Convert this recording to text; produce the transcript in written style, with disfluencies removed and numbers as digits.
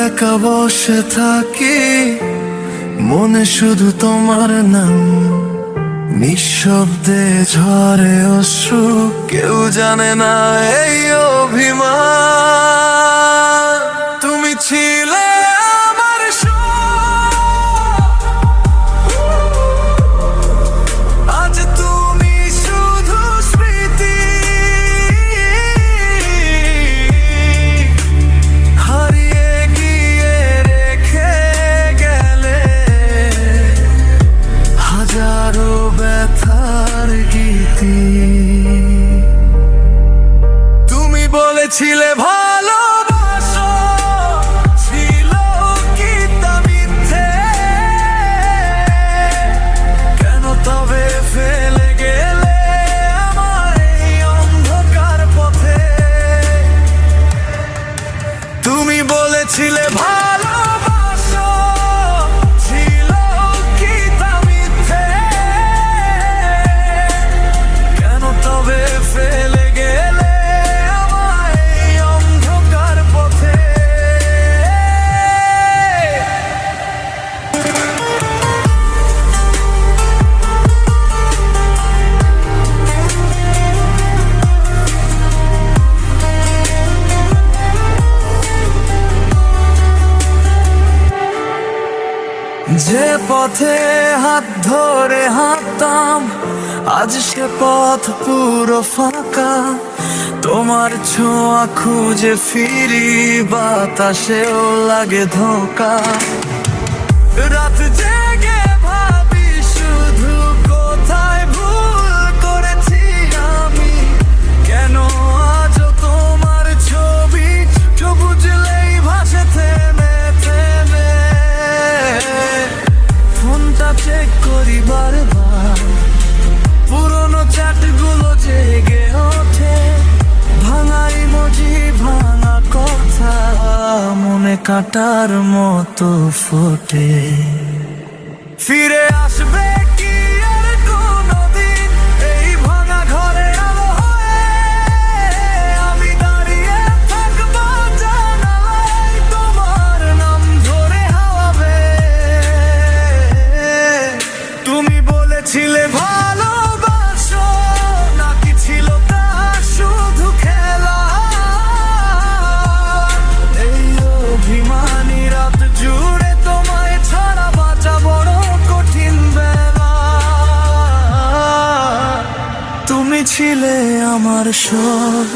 একা বসে থাকি, মনে শুধু তোমার নাম। নিঃশব্দে ঝরে অশ্রু, কেউ জানে না এই অভিমান। তুমি ছিলে আমার আজ তুমি শুধু স্মৃতি। হারিয়ে গিয়ে রেখে গেলে হাজারো ব্যথার গীতি। তুমি বলেছিলে ভালোবাসো, ছিল কি তা মিথ্যে? কেন তবে ফেলে গেলে আমায় এই অন্ধকার পথে? তুমি বলেছিলে ভালোবাসো, ছিল কি তা মিথ্যে? কেন তবে ফেলে গেলে আমায় এই অন্ধকার পথে? যে পথে হাত ধরে হাঁটতাম, আজ সে পথ পুরো ফাঁকা। তোমার ছোঁয়া খুঁজে ফিরি, বাতাসেও লাগে ধোঁকা। রাত জেগে ভাবি শুধু কোথায় ভুল করেছি আমি। কেন আজও তোমার ছবি বুঝলেই ভাসে থেমে থেমে। ফোনটা চেক করি বারবার, পুরনো চ্যাটগুলো জেগে ওঠে। ভাঙা ইমোজি, ভাঙা কথা, মনে কাটার মতো ফোটে। ফিরে আসবে কি আর কোনোদিন এই ভাঙা ঘরে আলো হয়ে? আমি দাঁড়িয়ে থাকবো জানালায়, তোমার নাম ধরে হাওয়াবে। তুমি বলেছিলে ভালোবাসো, নাকি ছিল তা শুধু খেলা? এই অভিমানী রাত জুড়ে তোমায় ছাড়া বাঁচা বড় কঠিন বেলা। তুমি ছিলে আমার সব,